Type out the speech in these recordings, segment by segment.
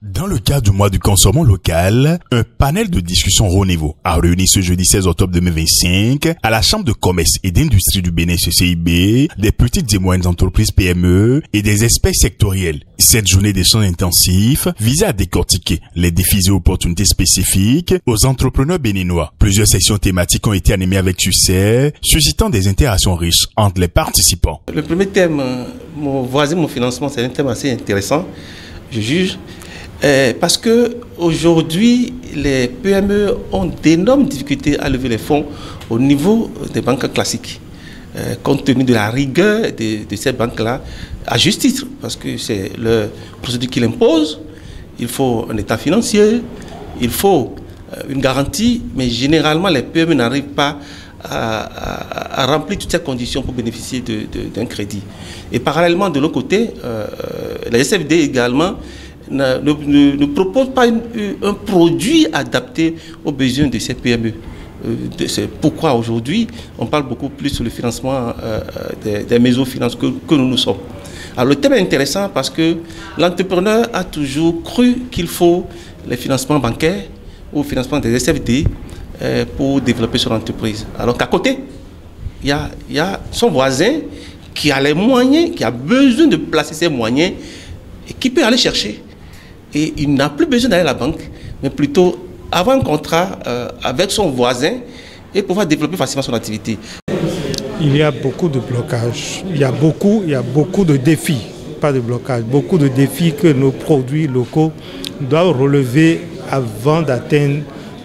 Dans le cadre du mois du consommant local, un panel de discussion haut niveau a réuni ce jeudi 16 octobre 2025 à la Chambre de commerce et d'industrie du Bénin CCIB, des petites et moyennes entreprises PME et des experts sectoriels. Cette journée d'échange intensif visait à décortiquer les défis et opportunités spécifiques aux entrepreneurs béninois. Plusieurs sessions thématiques ont été animées avec succès, suscitant des interactions riches entre les participants. Le premier thème, mon financement, c'est un thème assez intéressant, je juge. Parce que aujourd'hui, les PME ont d'énormes difficultés à lever les fonds au niveau des banques classiques, compte tenu de la rigueur de ces banques-là, à juste titre, parce que c'est le procédure qui l'impose. Il faut un état financier, il faut une garantie, mais généralement les PME n'arrivent pas à remplir toutes ces conditions pour bénéficier d'un crédit. Et parallèlement, de l'autre côté, la SFD également ne propose pas un produit adapté aux besoins de ces PME. C'est pourquoi aujourd'hui, on parle beaucoup plus sur le financement des microfinances que nous sommes. Alors le thème est intéressant parce que l'entrepreneur a toujours cru qu'il faut les financements bancaires ou le financement des SFD pour développer son entreprise. Alors qu'à côté, il y a son voisin qui a les moyens, qui a besoin de placer ses moyens et qui peut aller chercher. Et il n'a plus besoin d'aller à la banque, mais plutôt avoir un contrat avec son voisin et pouvoir développer facilement son activité. Il y a beaucoup de blocages, il y a beaucoup de défis, pas de blocages, beaucoup de défis que nos produits locaux doivent relever avant d'atteindre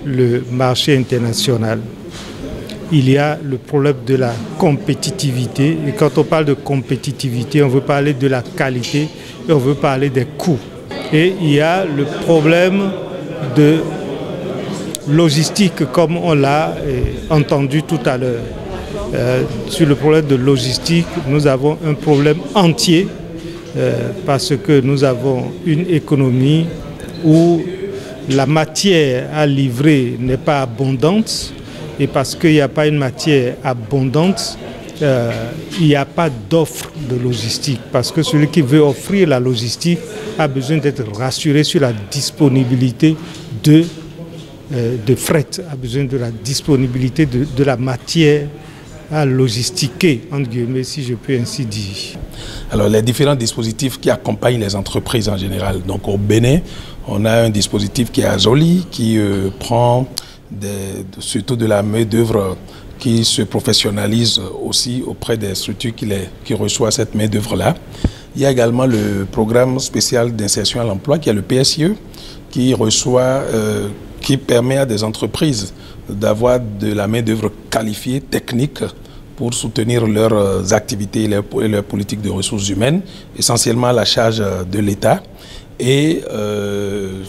le marché international. Il y a le problème de la compétitivité, et quand on parle de compétitivité, on veut parler de la qualité et on veut parler des coûts. Et il y a le problème de logistique, comme on l'a entendu tout à l'heure. Sur le problème de logistique, nous avons un problème entier parce que nous avons une économie où la matière à livrer n'est pas abondante et parce qu'il n'y a pas une matière abondante, il n'y a pas d'offre de logistique parce que celui qui veut offrir la logistique a besoin d'être rassuré sur la disponibilité de fret, a besoin de la disponibilité de la matière à logistiquer, entre guillemets, si je peux ainsi dire. Alors, les différents dispositifs qui accompagnent les entreprises en général. Donc, au Bénin, on a un dispositif qui est Azoli, qui prend surtout de la main-d'œuvre qui se professionnalise aussi auprès des structures qui reçoivent cette main-d'œuvre-là. Il y a également le programme spécial d'insertion à l'emploi, qui est le PSIE, qui permet à des entreprises d'avoir de la main-d'œuvre qualifiée, technique, pour soutenir leurs activités et leurs politiques de ressources humaines, essentiellement à la charge de l'État. Et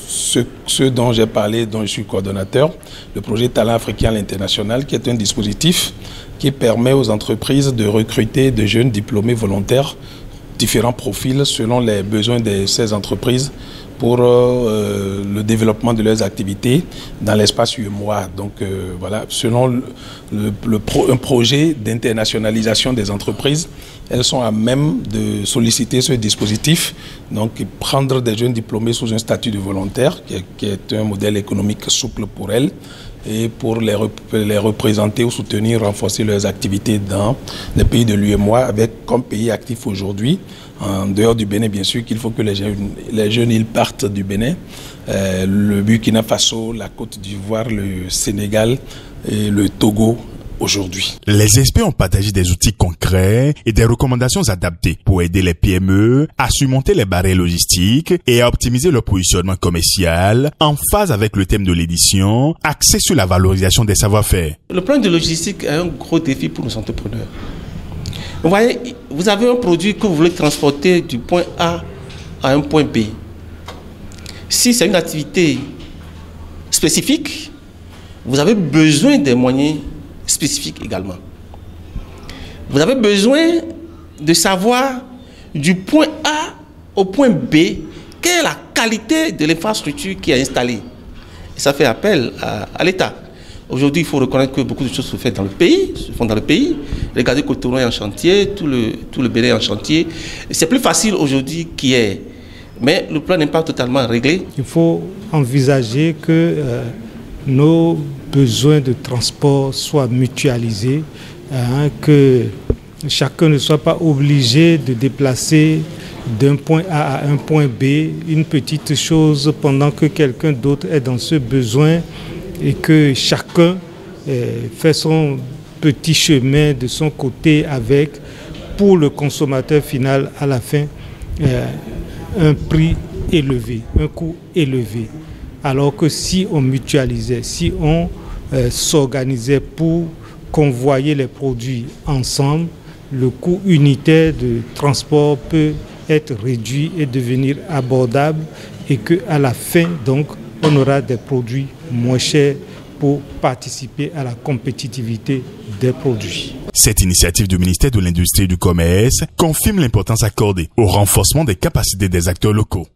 ce dont j'ai parlé, dont je suis coordonnateur, le projet Talent africain à l'international, qui est un dispositif qui permet aux entreprises de recruter de jeunes diplômés volontaires, différents profils selon les besoins de ces entreprises pour le développement de leurs activités dans l'espace UEMOA. Donc voilà, selon un projet d'internationalisation des entreprises, elles sont à même de solliciter ce dispositif, donc prendre des jeunes diplômés sous un statut de volontaire, qui est un modèle économique souple pour elles, et pour les représenter ou soutenir, renforcer leurs activités dans les pays de l'UEMOA, avec comme pays actif aujourd'hui, en dehors du Bénin bien sûr, qu'il faut que les jeunes ils partent du Bénin, le Burkina Faso, la Côte d'Ivoire, le Sénégal et le Togo aujourd'hui. Les experts ont partagé des outils concrets et des recommandations adaptées pour aider les PME à surmonter les barrières logistiques et à optimiser leur positionnement commercial en phase avec le thème de l'édition, axé sur la valorisation des savoir-faire. Le plan de logistique est un gros défi pour nos entrepreneurs. Vous voyez, vous avez un produit que vous voulez transporter du point A à un point B. Si c'est une activité spécifique, vous avez besoin des moyens spécifiques également. Vous avez besoin de savoir du point A au point B, quelle est la qualité de l'infrastructure qui est installée. Et ça fait appel à l'État. Aujourd'hui, il faut reconnaître que beaucoup de choses se font dans le pays. Regardez Cotonou est en chantier, tout le Bénin est en chantier. C'est plus facile aujourd'hui qu'il y ait Mais le plan n'est pas totalement réglé. Il faut envisager que nos besoins de transport soient mutualisés, que chacun ne soit pas obligé de déplacer d'un point A à un point B une petite chose pendant que quelqu'un d'autre est dans ce besoin et que chacun fait son petit chemin de son côté avec, pour le consommateur final à la fin, un prix élevé, un coût élevé. Alors que si on mutualisait, si on s'organisait pour convoyer les produits ensemble, le coût unitaire de transport peut être réduit et devenir abordable et qu'à la fin, donc, on aura des produits moins chers pour participer à la compétitivité des produits. Cette initiative du ministère de l'Industrie et du Commerce confirme l'importance accordée au renforcement des capacités des acteurs locaux.